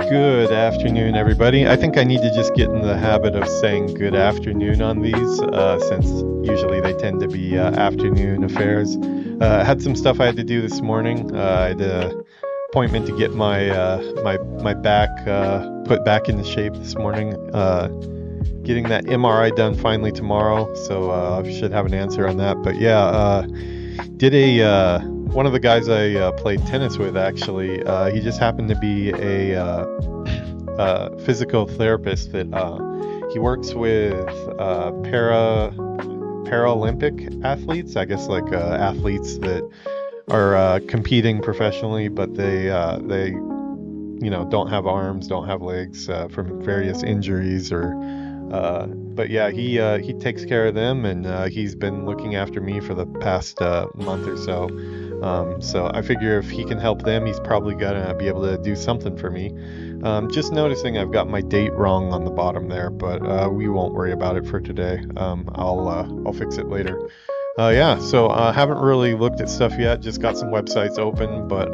Good afternoon, everybody. I think I need to just get in the habit of saying good afternoon on these, since usually they tend to be afternoon affairs. I had some stuff I had to do this morning. I had an appointment to get my back put back into shape this morning. Getting that MRI done finally tomorrow, so I should have an answer on that. But yeah, did a one of the guys I played tennis with, actually, he just happened to be a physical therapist that he works with Paralympic athletes, I guess, like athletes that are competing professionally, but they don't have arms, don't have legs from various injuries but yeah, he takes care of them, and he's been looking after me for the past month or so. So I figure if he can help them, he's probably gonna be able to do something for me. Just noticing I've got my date wrong on the bottom there, but we won't worry about it for today. I'll fix it later. Yeah, so I haven't really looked at stuff yet. Just got some websites open, but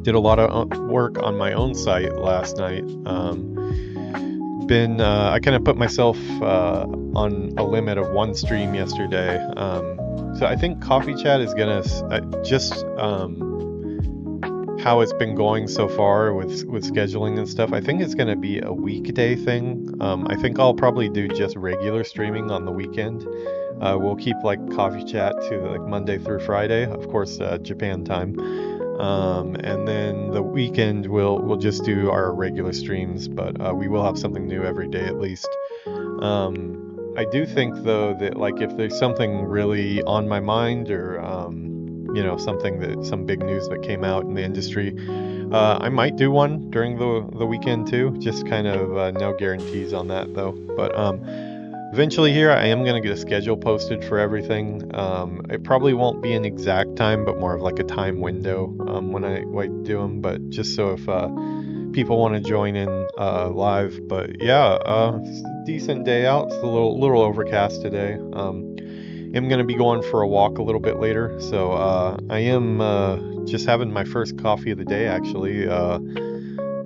did a lot of work on my own site last night. I kind of put myself on a limit of one stream yesterday. So I think Coffee Chat is gonna just how it's been going so far with scheduling and stuff. I think it's gonna be a weekday thing. I think I'll probably do just regular streaming on the weekend. We'll keep like Coffee Chat to like Monday through Friday, of course, Japan time. And then the weekend we'll just do our regular streams, but we will have something new every day at least. I do think though that like if there's something really on my mind, or some big news that came out in the industry, I might do one during the weekend too. Just kind of no guarantees on that though. But eventually here I am going to get a schedule posted for everything. It probably won't be an exact time, but more of like a time window when I do them, but just so if people want to join in live. But yeah, it's a decent day out. It's a little overcast today. I'm going to be going for a walk a little bit later, so I am just having my first coffee of the day, actually.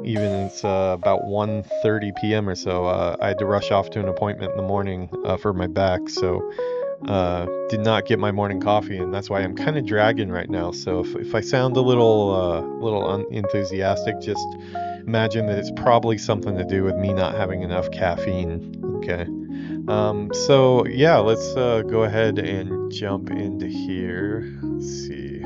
Even it's about 1:30 p.m. or so. I had to rush off to an appointment in the morning for my back, so did not get my morning coffee, and that's why I'm kind of dragging right now. So if I sound a little unenthusiastic, just imagine that it's probably something to do with me not having enough caffeine. Okay. So yeah, let's go ahead and jump into here. Let's see.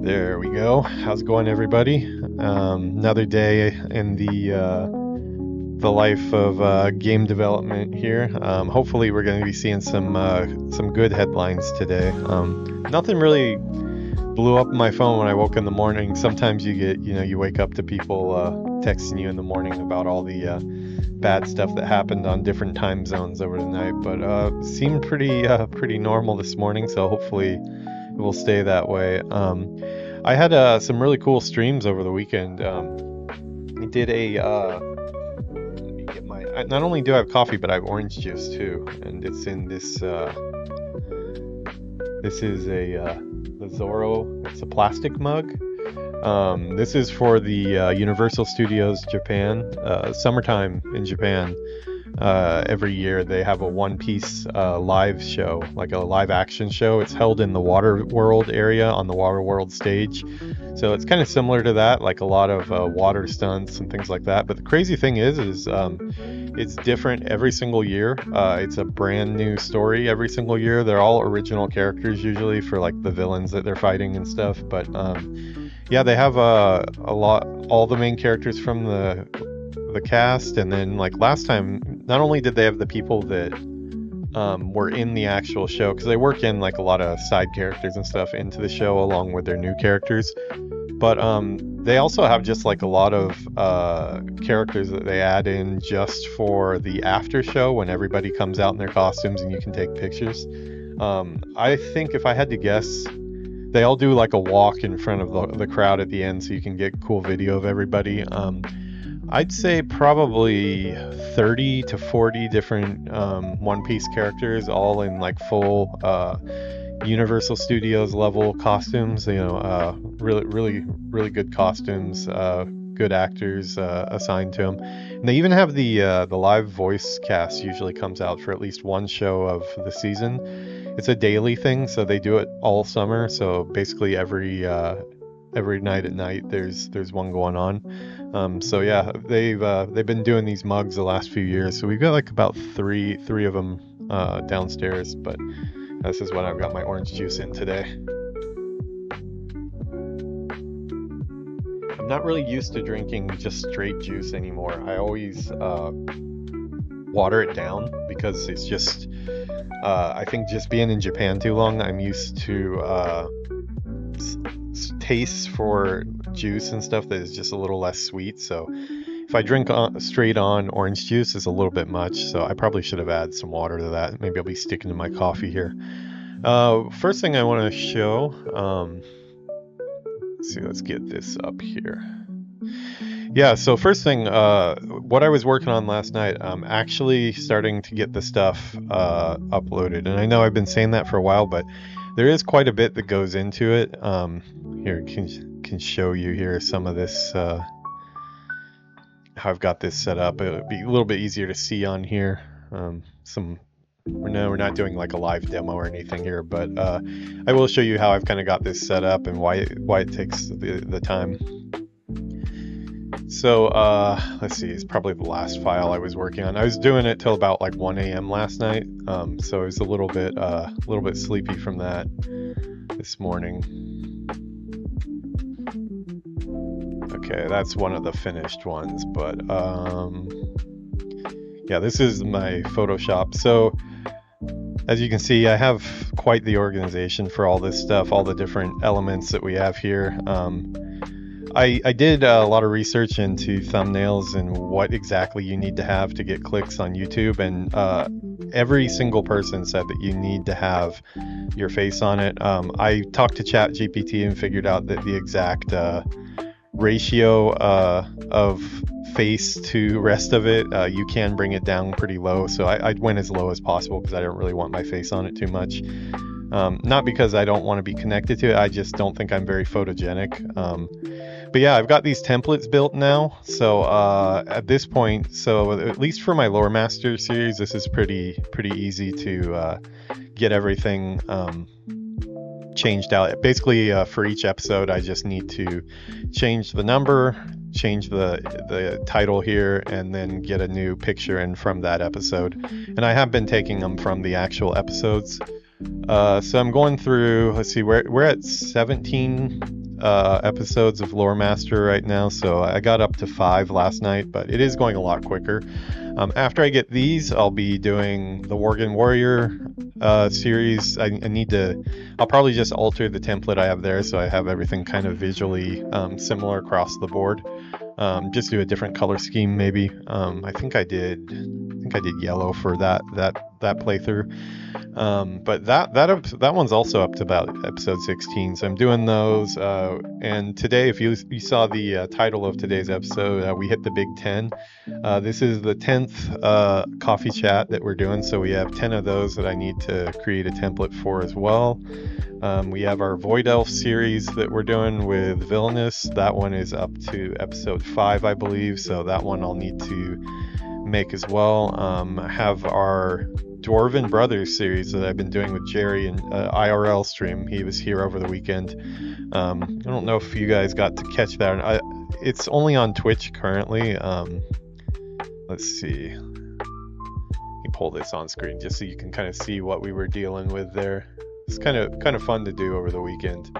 There we go. How's it going, everybody? Another day in the life of game development here. Hopefully we're going to be seeing some good headlines today. Nothing really blew up my phone when I woke in the morning. Sometimes you get, you wake up to people texting you in the morning about all the bad stuff that happened on different time zones over the night, but seemed pretty normal this morning, so hopefully it will stay that way. I had some really cool streams over the weekend. I did let me get not only do I have coffee, but I have orange juice too, and it's in this is the Zorro. It's a plastic mug. This is for the Universal Studios Japan. Summertime in Japan, every year they have a One Piece live show, like a live action show. It's held in the Water World area on the Water World stage. So it's kind of similar to that, like a lot of water stunts and things like that. But the crazy thing is it's different every single year. It's a brand new story every single year. They're all original characters usually for like the villains that they're fighting and stuff. But yeah, they have all the main characters from the cast, and then like last time, not only did they have the people that were in the actual show, because they work in like a lot of side characters and stuff into the show along with their new characters, but they also have just like a lot of characters that they add in just for the after show when everybody comes out in their costumes and you can take pictures. I think if I had to guess, they all do like a walk in front of the crowd at the end so you can get cool video of everybody. I'd say probably 30 to 40 different One Piece characters, all in like full Universal Studios level costumes. Really good costumes. Good actors assigned to them. And they even have the live voice cast usually comes out for at least one show of the season. It's a daily thing, so they do it all summer. So basically every night at night there's one going on. So yeah, they've been doing these mugs the last few years. So we've got like about three of them downstairs, but this is what I've got my orange juice in today. I'm not really used to drinking just straight juice anymore. I always water it down because it's just I think just being in Japan too long, I'm used to tastes for juice and stuff that is just a little less sweet. So if I drink straight on orange juice, it's a little bit much. So I probably should have added some water to that. Maybe I'll be sticking to my coffee here. First thing I want to show, let's get this up here. Yeah, so first thing, what I was working on last night, I'm actually starting to get the stuff uploaded. And I know I've been saying that for a while, but there is quite a bit that goes into it. Here, can show you here some of this, how I've got this set up. It'll be a little bit easier to see on here. We're not doing like a live demo or anything here, but I will show you how I've kind of got this set up and why it takes the time. So let's see, it's probably the last file I was working on. I was doing it till about like 1 a.m. last night, so I was a little bit sleepy from that this morning. Okay, that's one of the finished ones, but yeah, this is my Photoshop. So as you can see, I have quite the organization for all this stuff, all the different elements that we have here. I did a lot of research into thumbnails and what exactly you need to have to get clicks on YouTube, and every single person said that you need to have your face on it. I talked to ChatGPT and figured out that the exact ratio of face to rest of it, you can bring it down pretty low, so I went as low as possible because I don't really want my face on it too much. Not because I don't want to be connected to it, I just don't think I'm very photogenic. But yeah, I've got these templates built now, so at this point, so at least for my Lore Master series, this is pretty easy to get everything changed out. Basically, for each episode, I just need to change the number, change the title here, and then get a new picture in from that episode. And I have been taking them from the actual episodes. So I'm going through, let's see, we're at 17 episodes of Lore Master right now, so I got up to 5 last night, but it is going a lot quicker. After I get these, I'll be doing the Worgen Warrior series. I'll probably just alter the template I have there so I have everything kind of visually similar across the board. Just do a different color scheme maybe. I think I did yellow for that playthrough. But that one's also up to about episode 16, so I'm doing those. And today, if you saw the title of today's episode, we hit the Big 10. This is the 10th coffee chat that we're doing, so we have 10 of those that I need to create a template for as well. We have our Void Elf series that we're doing with Villainous. That one is up to episode 5, I believe, so that one I'll need to make as well. I have our Dwarven Brothers series that I've been doing with Jerry and IRL stream. He was here over the weekend. I don't know if you guys got to catch that. It's only on Twitch currently. Let's see. Let me pull this on screen just so you can kind of see what we were dealing with there. It's kind of fun to do over the weekend.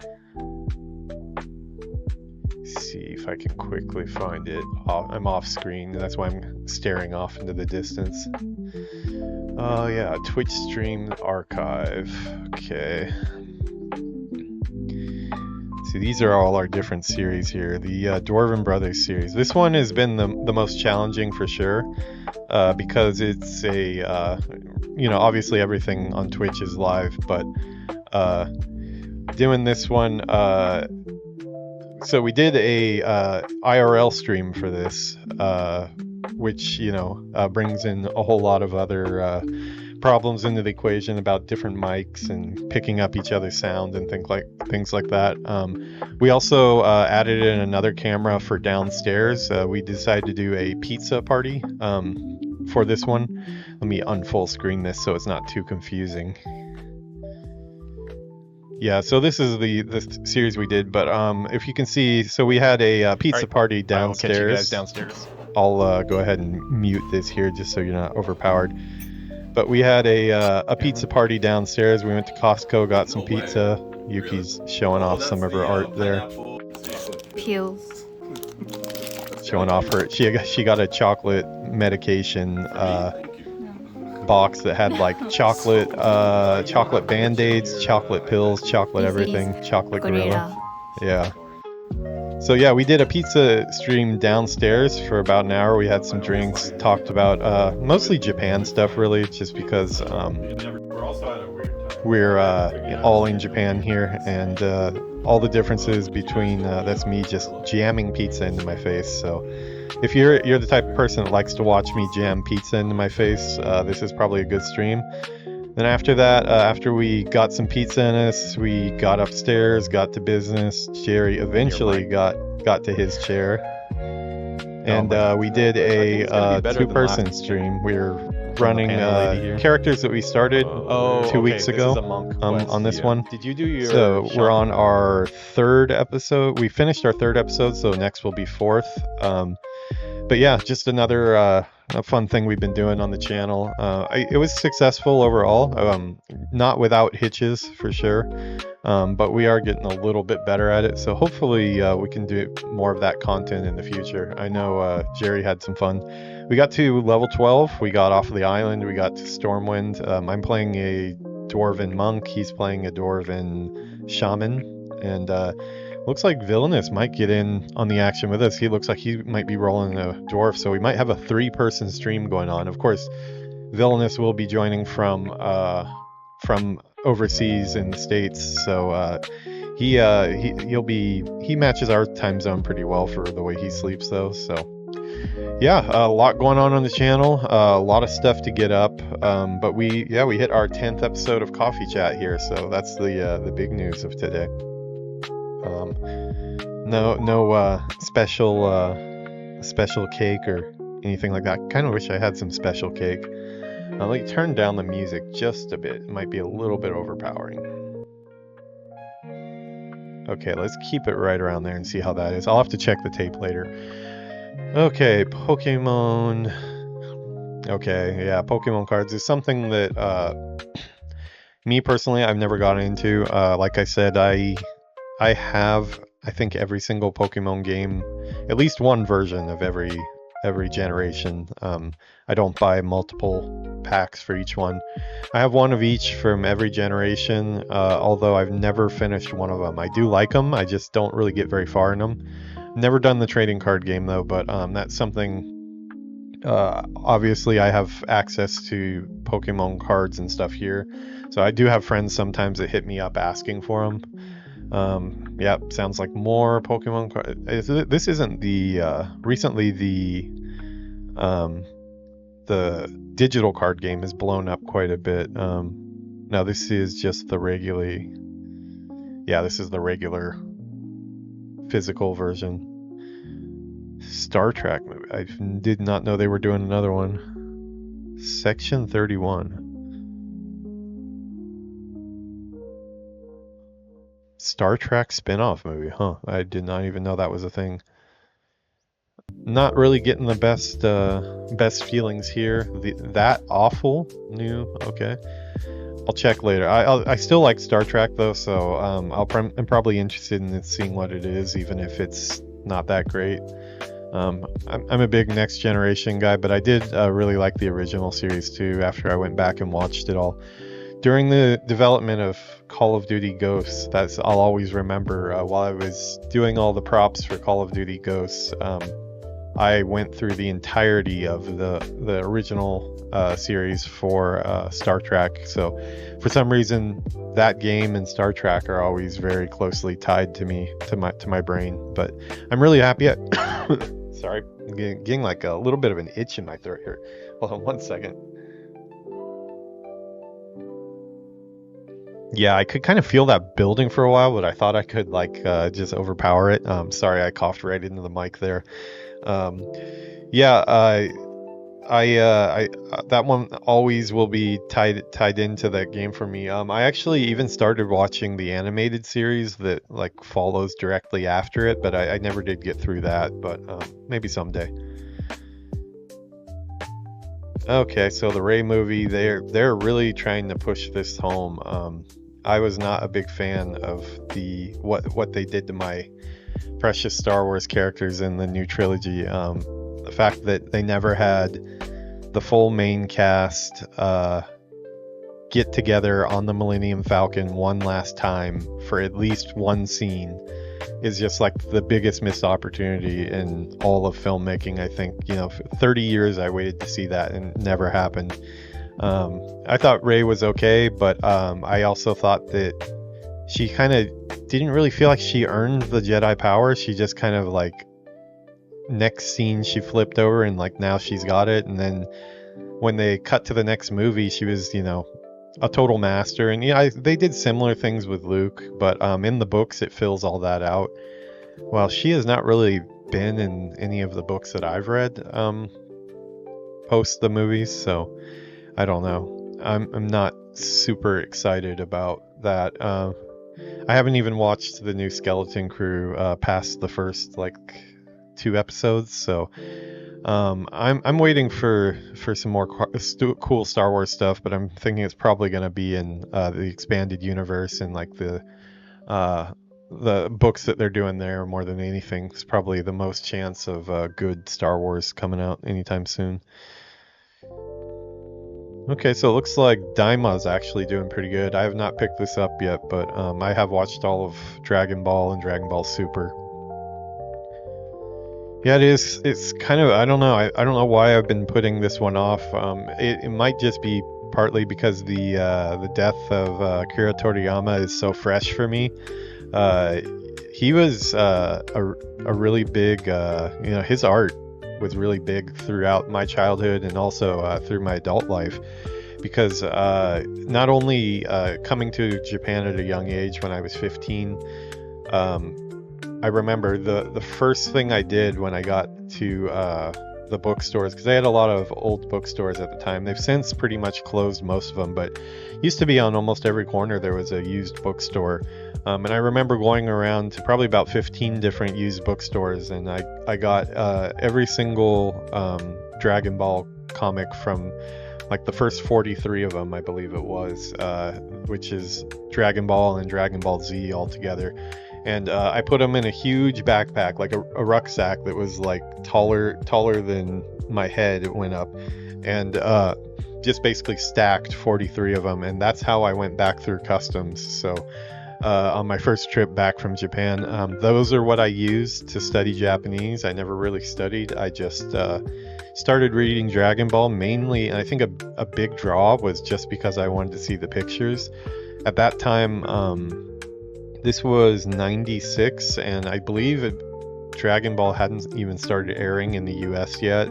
See if I can quickly find it. I'm off screen, that's why I'm staring off into the distance. Oh yeah, Twitch stream archive. Okay. See, these are all our different series here. The Dwarven Brothers series. This one has been the most challenging for sure, because it's a obviously everything on Twitch is live, but doing this one. So we did a IRL stream for this, which brings in a whole lot of other problems into the equation about different mics and picking up each other's sound and things like that. We also added in another camera for downstairs. We decided to do a pizza party for this one. Let me unfull screen this so it's not too confusing. Yeah, so this is the series we did, but if you can see, so we had a pizza party downstairs. I'll catch you guys downstairs. I'll go ahead and mute this here just so you're not overpowered. But we had a pizza party downstairs. We went to Costco, got some pizza. Yuki's showing off some of her art there. Peels. Showing off her, she got a chocolate medication box that had like chocolate band-aids, chocolate pills, chocolate everything, chocolate gorilla. Yeah. So yeah, we did a pizza stream downstairs for about an hour. We had some drinks, talked about mostly Japan stuff really, just because we're all in Japan here, and all the differences between that's me just jamming pizza into my face. So if you're the type of person that likes to watch me jam pizza into my face, this is probably a good stream. Then after that, after we got some pizza in us, we got upstairs, got to business. Jerry eventually got to his chair, and we did a two-person stream. We were running characters that we started 2 weeks ago on this one. Did you do your? So we're on our third episode. We finished our third episode, so next will be fourth. But yeah, just another a fun thing we've been doing on the channel. It was successful overall, not without hitches for sure, but we are getting a little bit better at it, so hopefully we can do more of that content in the future. I know Jerry had some fun. We got to level 12, we got off of the island, we got to Stormwind. I'm playing a Dwarven monk, he's playing a Dwarven shaman, and looks like Villainous might get in on the action with us. He looks like he might be rolling a dwarf, so we might have a 3-person stream going on. Of course, Villainous will be joining from overseas in the States, so he matches our time zone pretty well for the way he sleeps though. So yeah, a lot going on the channel, a lot of stuff to get up, but we hit our 10th episode of Coffee Chat here, so that's the big news of today. No special cake or anything like that. Kind of wish I had some special cake. Let me turn down the music just a bit. It might be a little bit overpowering. Okay, let's keep it right around there and see how that is. I'll have to check the tape later. Okay, Pokemon. Okay, yeah, Pokemon cards is something that me personally I've never gotten into. Like I said, I have, I think, every single Pokemon game, at least one version of every generation. I don't buy multiple packs for each one. I have one of each from every generation, although I've never finished one of them. I do like them, I just don't really get very far in them. Never done the trading card game though, but that's something, obviously I have access to Pokemon cards and stuff here, so I do have friends sometimes that hit me up asking for them. Yeah, sounds like more Pokemon cards. This isn't the recently the digital card game has blown up quite a bit. Now this is just the regular, yeah, this is the regular physical version. Star Trek movie. I did not know they were doing another one. Section 31. Star Trek spin-off movie, huh? I did not even know that was a thing. Not really getting the best feelings here. That awful new. Okay, I'll check later. I still like Star Trek though, so I'm probably interested in seeing what it is, even if it's not that great. I'm a big Next Generation guy, but I did really like the original series too. After I went back and watched it all. During the development of Call of Duty Ghosts, I'll always remember while I was doing all the props for Call of Duty Ghosts, I went through the entirety of the original series for Star Trek. So for some reason, that game and Star Trek are always very closely tied to me, to my brain. But I'm really happy. Sorry, I'm getting like a little bit of an itch in my throat here. Hold on one second. Yeah, I could kind of feel that building for a while, but I thought I could like just overpower it. Sorry, I coughed right into the mic there. Um, yeah, that one always will be tied into that game for me. I actually even started watching the animated series that like follows directly after it, but I never did get through that. But maybe someday. Okay, so the Ray movie, they're really trying to push this home. I was not a big fan of the what they did to my precious Star Wars characters in the new trilogy. The fact that they never had the full main cast get together on the Millennium Falcon one last time for at least one scene is just like the biggest missed opportunity in all of filmmaking. I think, for 30 years I waited to see that and it never happened. I thought Rey was okay, but I also thought that she kind of didn't really feel like she earned the Jedi power. She just kind of like next scene she flipped over and like now she's got it, and then when they cut to the next movie she was a total master. And they did similar things with Luke, but in the books it fills all that out. Well, she has not really been in any of the books that I've read post the movies, so I don't know. I'm not super excited about that. I haven't even watched the new Skeleton Crew past the first like 2 episodes, so I'm waiting for some more cool Star Wars stuff, but I'm thinking it's probably going to be in the expanded universe and like the books that they're doing there more than anything. It's probably the most chance of good Star Wars coming out anytime soon. Okay, so it looks like Daima's actually doing pretty good. I have not picked this up yet, but I have watched all of Dragon Ball and Dragon Ball Super. Yeah, it is. It's kind of, I don't know. I don't know why I've been putting this one off. It might just be partly because the death of Akira Toriyama is so fresh for me. He was a really big, his art was really big throughout my childhood and also through my adult life, because not only coming to Japan at a young age when I was 15, I remember the first thing I did when I got to the bookstores, because they had a lot of old bookstores at the time. They've since pretty much closed most of them, but used to be on almost every corner there was a used bookstore. And I remember going around to probably about 15 different used bookstores, and I got every single Dragon Ball comic from like the first 43 of them, I believe it was, which is Dragon Ball and Dragon Ball Z all together. And I put them in a huge backpack, like a rucksack that was like taller than my head. It went up, and just basically stacked 43 of them, and that's how I went back through customs. So on my first trip back from Japan, those are what I used to study Japanese. I never really studied. I just started reading Dragon Ball mainly, and I think a big draw was just because I wanted to see the pictures. At that time, this was 96, and I believe Dragon Ball hadn't even started airing in the US yet.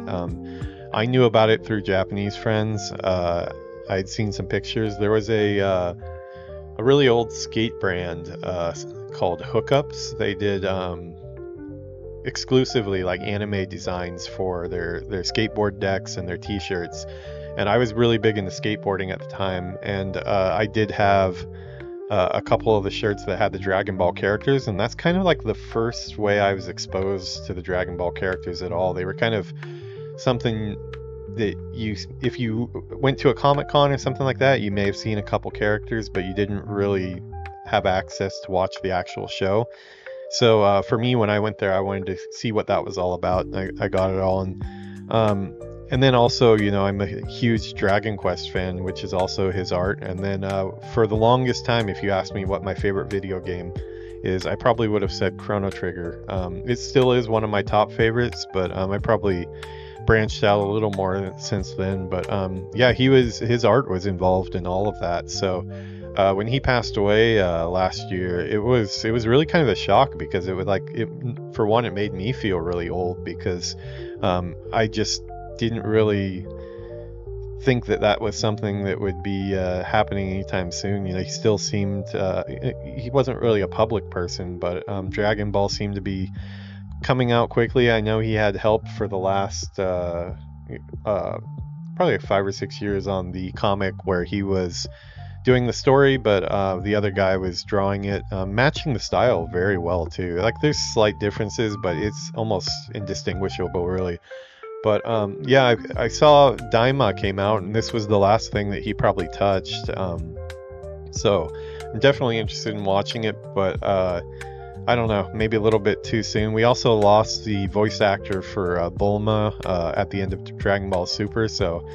I knew about it through Japanese friends. I'd seen some pictures. There was a really old skate brand called Hookups. They did exclusively like anime designs for their skateboard decks and their t-shirts. And I was really big into skateboarding at the time, and I did have a couple of the shirts that had the Dragon Ball characters, and that's kind of like the first way I was exposed to the Dragon Ball characters at all. They were kind of something that if you went to a Comic-Con or something like that, you may have seen a couple characters, but you didn't really have access to watch the actual show. So for me, when I went there, I wanted to see what that was all about. I got it all, and then also, I'm a huge Dragon Quest fan, which is also his art. And then for the longest time, if you asked me what my favorite video game is, I probably would have said Chrono Trigger. It still is one of my top favorites, but I probably branched out a little more since then. But yeah, his art was involved in all of that. So when he passed away last year, it was really kind of a shock, because for one, it made me feel really old, because I just didn't really think that that was something that would be happening anytime soon. He still seemed he wasn't really a public person, but Dragon Ball seemed to be coming out quickly. I know he had help for the last probably like 5 or 6 years on the comic where he was doing the story, but the other guy was drawing it, matching the style very well too. Like there's slight differences, but it's almost indistinguishable really. But yeah, I saw Daima came out, and this was the last thing that he probably touched. So I'm definitely interested in watching it, but I don't know, maybe a little bit too soon. We also lost the voice actor for Bulma at the end of Dragon Ball Super, so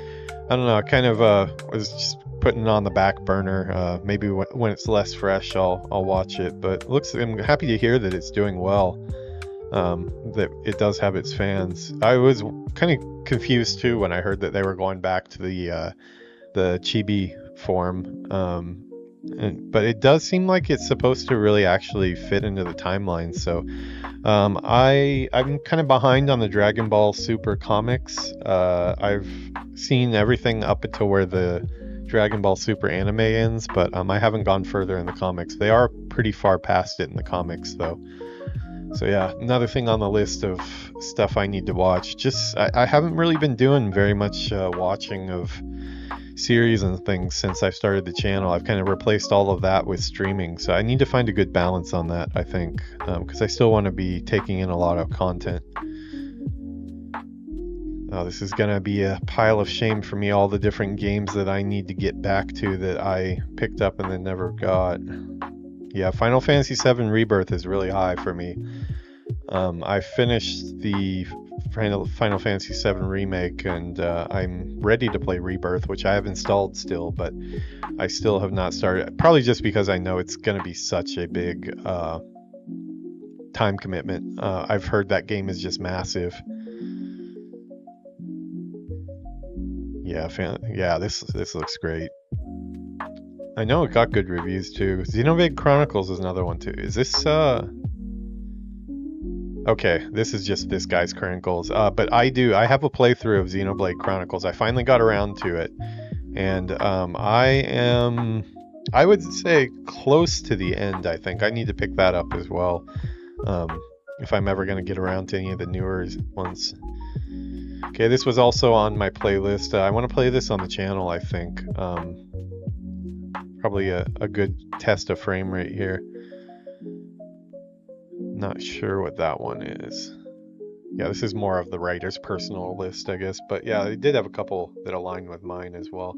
I don't know. I kind of was just putting it on the back burner. Maybe when it's less fresh, I'll watch it. But I'm happy to hear that it's doing well. That it does have its fans. I was kind of confused too when I heard that they were going back to the chibi form. But it does seem like it's supposed to really actually fit into the timeline. So I'm kind of behind on the Dragon Ball Super comics. I've seen everything up until where the Dragon Ball Super anime ends, but I haven't gone further in the comics. They are pretty far past it in the comics though. So yeah, another thing on the list of stuff I need to watch. Just I haven't really been doing very much watching of series and things since I started the channel. I've kind of replaced all of that with streaming, so I need to find a good balance on that, I think, because I still want to be taking in a lot of content. Oh, this is gonna be a pile of shame for me, all the different games that I need to get back to that I picked up and then never got. Yeah, Final Fantasy VII Rebirth is really high for me. I finished the Final Fantasy VII Remake, and I'm ready to play Rebirth, which I have installed still, but I still have not started. Probably just because I know it's going to be such a big time commitment. I've heard that game is just massive. Yeah, this looks great. I know it got good reviews too. Xenoblade Chronicles is another one too. Is this okay, this is just this guy's Chronicles. But I have a playthrough of Xenoblade Chronicles. I finally got around to it. And I would say close to the end, I think. I need to pick that up as well. If I'm ever going to get around to any of the newer ones. Okay, this was also on my playlist. I want to play this on the channel, I think. Probably a good test of frame rate here. Not sure what that one is. Yeah, this is more of the writer's personal list, I guess. But yeah, they did have a couple that aligned with mine as well.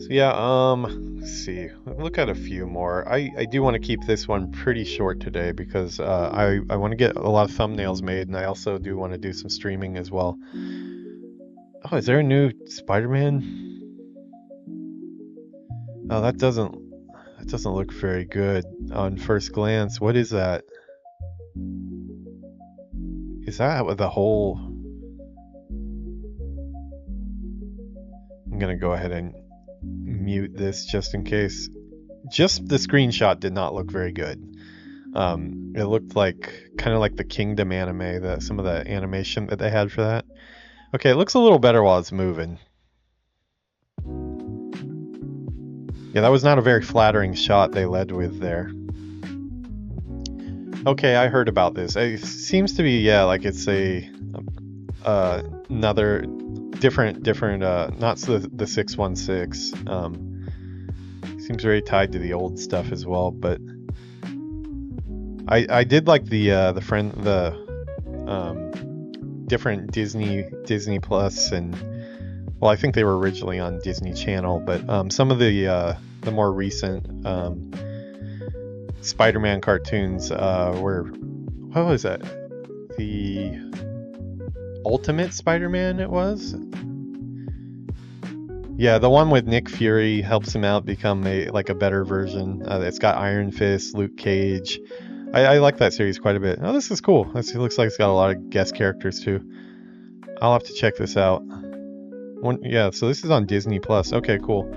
So yeah, let's see. Look at a few more. I do want to keep this one pretty short today because I want to get a lot of thumbnails made, and I also do want to do some streaming as well. Oh, is there a new Spider-Man? Oh, that doesn't look very good on first glance. What is that? Is that with the whole... I'm gonna go ahead and mute this just in case. Just the screenshot did not look very good. It looked like kind of like the Kingdom anime, some of the animation that they had for that. Okay, it looks a little better while it's moving. Yeah, that was not a very flattering shot they led with there. Okay, I heard about this. It seems to be, yeah, like it's another different, not the 616. Seems very tied to the old stuff as well, but I did like the different Disney Plus, and well, I think they were originally on Disney Channel, but some of the more recent Spider-Man cartoons were, what was that? The Ultimate Spider-Man it was? Yeah, the one with Nick Fury helps him out become a better version. It's got Iron Fist, Luke Cage. I like that series quite a bit. Oh, this is cool. It looks like it's got a lot of guest characters too. I'll have to check this out. Yeah, so this is on Disney Plus. Okay, cool.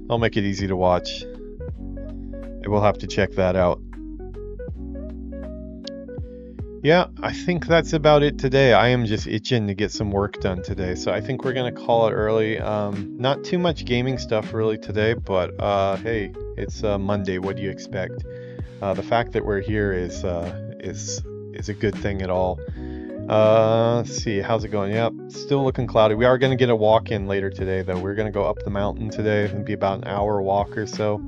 I'll make it easy to watch. We'll have to check that out. Yeah, I think that's about it today. I am just itching to get some work done today, so I think we're gonna call it early. Not too much gaming stuff really today, but hey, it's Monday. What do you expect? The fact that we're here is a good thing at all. Let's see, how's it going? Yep, still looking cloudy. We are gonna get a walk in later today, though. We're gonna go up the mountain today. It'll be about an hour walk or so.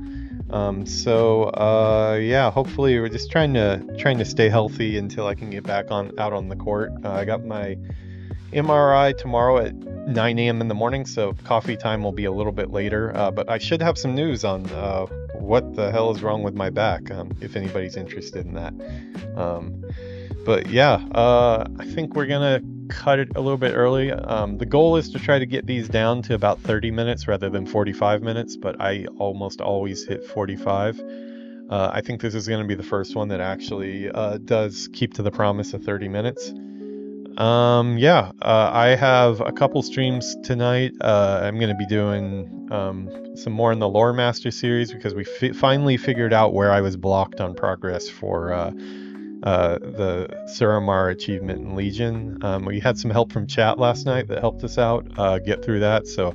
Yeah, hopefully we're just trying to stay healthy until I can get back on out on the court. I got my MRI tomorrow at 9 a.m. in the morning, so coffee time will be a little bit later. But I should have some news on what the hell is wrong with my back, if anybody's interested in that. But yeah, I think we're gonna cut it a little bit early. The goal is to try to get these down to about 30 minutes rather than 45 minutes, but I almost always hit 45. I think this is going to be the first one that actually does keep to the promise of 30 minutes. I have a couple streams tonight. I'm going to be doing some more in the Lore Master series because we finally figured out where I was blocked on progress for the Suramar achievement in Legion. We had some help from chat last night that helped us out get through that, so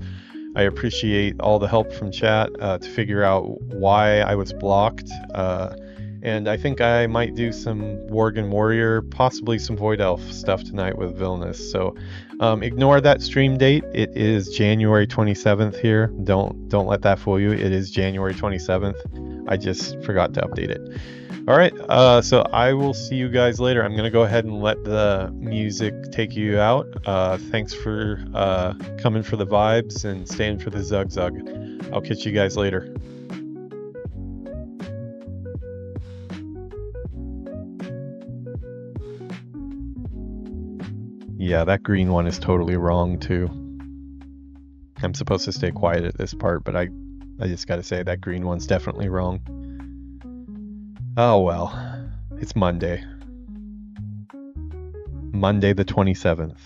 I appreciate all the help from chat to figure out why I was blocked. And I think I might do some Worgen Warrior, possibly some Void Elf stuff tonight with Villainous. So ignore that stream date. It is January 27th here. Don't let that fool you. It is January 27th. I just forgot to update it. All right, so I will see you guys later. I'm going to go ahead and let the music take you out. Thanks for coming for the vibes and staying for the Zug Zug. I'll catch you guys later. Yeah, that green one is totally wrong too. I'm supposed to stay quiet at this part, but I just gotta say that green one's definitely wrong. Oh well, it's Monday. Monday the 27th,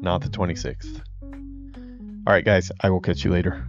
not the 26th. Alright guys, I will catch you later.